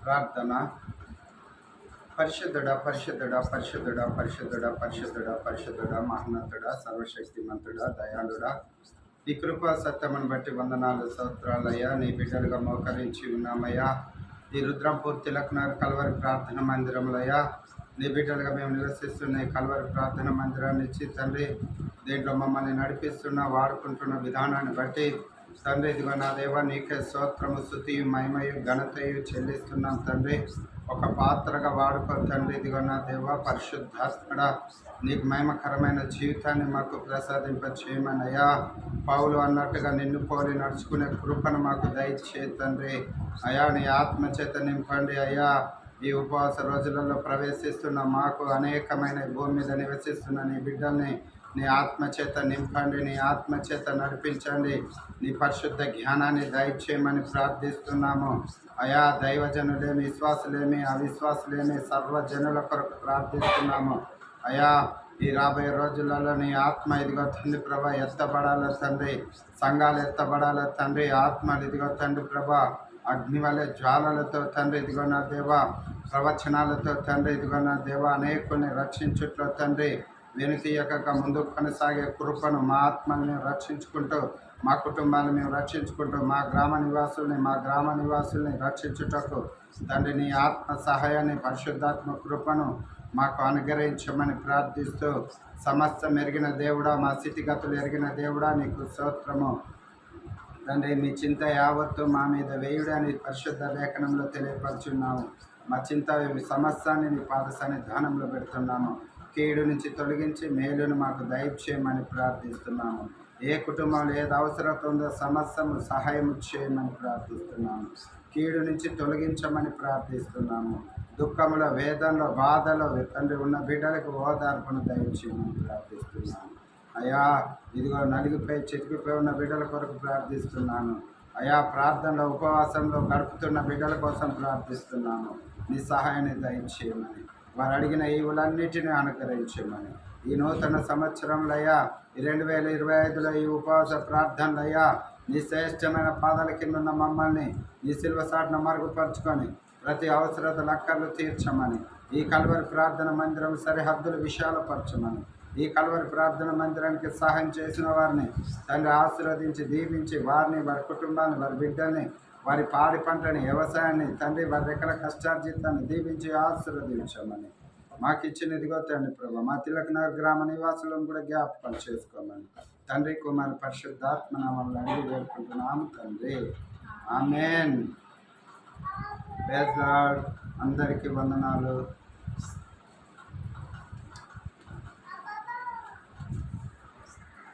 ప్రార్థన. పరిశుద్ధుడా పరిశుద్ధుడా పరిశుద్ధుడా పరిశుద్ధుడా పరిశుద్ధుడా పరిశుద్ధుడా మహోన్నతుడా సర్వశక్తిమంతుడా దయాళుడా, నీ కృపా సత్యమును బట్టి వందనాలు స్తోత్రాలయ్యా. నీ బిడ్డలుగా మోకరించి ఉన్నామయ్యా. ఈ రుద్రంపూర్ లక్నగర్ కల్వరి ప్రార్థన మందిరంలయ్యా, నీ బిడ్డలుగా మేము నివసిస్తున్న ఈ కల్వరి ప్రార్థన మందిరాన్ని ఇచ్చి తండ్రి, దీంట్లో మమ్మల్ని నడిపిస్తున్న వాడుకుంటున్న విధానాన్ని బట్టి తండ్రి, ఇదిగో నా దేవ నీకే స్తోత్రము స్తుతియు మహిమయు ఘనతయు చెల్లిస్తున్నాం తండ్రి. ఒక పాత్రగా వాడుకో తండ్రి. ఇదిగో నా దేవ పరిశుద్ధాత్మడ, నీకు మహిమకరమైన జీవితాన్ని మాకు ప్రసాదింప చేయమనయ్యా. పౌలు అన్నట్టుగా నిన్ను పోలి నడుచుకునే కృపను మాకు దయచే తండ్రి. అయా నీ ఆత్మచేత నింపండి అయ్యా. ఈ ఉపవాస రోజులలో ప్రవేశిస్తున్న మాకు, అనేకమైన భూమి మీద నివసిస్తున్న నీ బిడ్డల్ని నీ ఆత్మచేత నింపండి, నీ ఆత్మచేత నడిపించండి, నీ పరిశుద్ధ జ్ఞానాన్ని దయచేయమని ప్రార్థిస్తున్నాము అయా. దైవజనులేమి, విశ్వాసులేమి, అవిశ్వాసులేమి సర్వజనుల కొరకు ప్రార్థిస్తున్నాము అయా. ఈ రాబోయే రోజులలో నీ ఆత్మ ఇదిగో తండ్రి ప్రభ ఎత్తబడాల తండ్రి, సంఘాలు ఎత్తబడాల తండ్రి. ఆత్మలు ఇదిగో తండ్రి ప్రభ అగ్ని వలె జ్వాలలతో తండ్రి, ఇదిగో నా దేవ ప్రవచనాలతో తండ్రి, ఇదిగో నా దేవ అనేకుల్ని రక్షించుట్లో తండ్రి, వెనుతీయక ముందుకు కొనసాగే కృపను మా ఆత్మని మేము రక్షించుకుంటూ, మా కుటుంబాన్ని మేము రక్షించుకుంటూ, మా గ్రామ నివాసుల్ని రక్షించుటకు తండ్రి నీ ఆత్మ సహాయాన్ని, పరిశుద్ధాత్మ కృపను మాకు అనుగ్రహించమని ప్రార్థిస్తూ, సమస్తం ఎరిగిన దేవుడా, మా స్థితిగతులు ఎరిగిన దేవుడా, నీకు స్తోత్రము తండ్రి. మీ చింత యావత్తు మా మీద వేయుడని పరిశుద్ధ లేఖనంలో తెలియపరుచున్నాము. మా చింత సమస్యాన్ని నీ పాద సన్నిధానంలో పెడుతున్నాము. కీడు నుంచి తొలగించి మేలును మాకు దయచేయమని ప్రార్థిస్తున్నాము. ఏ కుటుంబంలో ఏది అవసరం ఉందో సమస్యను సహాయం చేయమని ప్రార్థిస్తున్నాము. కీడు నుంచి తొలగించమని ప్రార్థిస్తున్నాము. దుఃఖంలో, వేదనలో, బాధలో తండ్రి ఉన్న బిడ్డలకు ఓదార్పును దయచేయమని ప్రార్థిస్తున్నాము అయా. ఇదిగో నలిగిపోయి చితికిపోయి ఉన్న బిడ్డల కొరకు ప్రార్థిస్తున్నాను అయా. ప్రార్థనలో, ఉపవాసంలో గడుపుతున్న బిడ్డల కోసం ప్రార్థిస్తున్నాము. నీ సహాయాన్ని దయచేయమని, వారు అడిగిన ఈవులన్నిటినీ అనుగ్రహించమని, ఈ నూతన సంవత్సరంలో అయ్యా, ఈ 2025లో ఈ ఉపవాస ప్రార్థనలు అయ్యా, నీ శ్రేష్టమైన పాదాల కింద ఉన్న మమ్మల్ని నీ శిల్వ సాటును మరుగుపరుచుకొని ప్రతి అవసరతలు అక్కర్లు తీర్చమని, ఈ కల్వరి ప్రార్థన మందిరం సరిహద్దులు విశాలపరచమని, ఈ కల్వరి ప్రార్థన మందిరానికి సహాయం చేసిన వారిని తండ్రి ఆశీర్వదించి దీవించి, వారిని, వారి కుటుంబాన్ని, వారి బిడ్డల్ని, వారి పాడి పంటని, వ్యవసాయాన్ని తండ్రి, వారి రెక్కల కష్టార్జితాన్ని దీవించి ఆశీర్వదించమని, మాకు ఇచ్చిన ఇదిగో తండ్రి ప్రభా, మా తిలకనగర్ గ్రామ నివాసులను కూడా జ్ఞాపకం చేసుకోమని తండ్రి, కుమారి పరిశుద్ధాత్మ నామములో అడిగి వేడుకుంటున్నాము తండ్రి. ఆమేన్. Praise Lord. అందరికీ వందనాలు.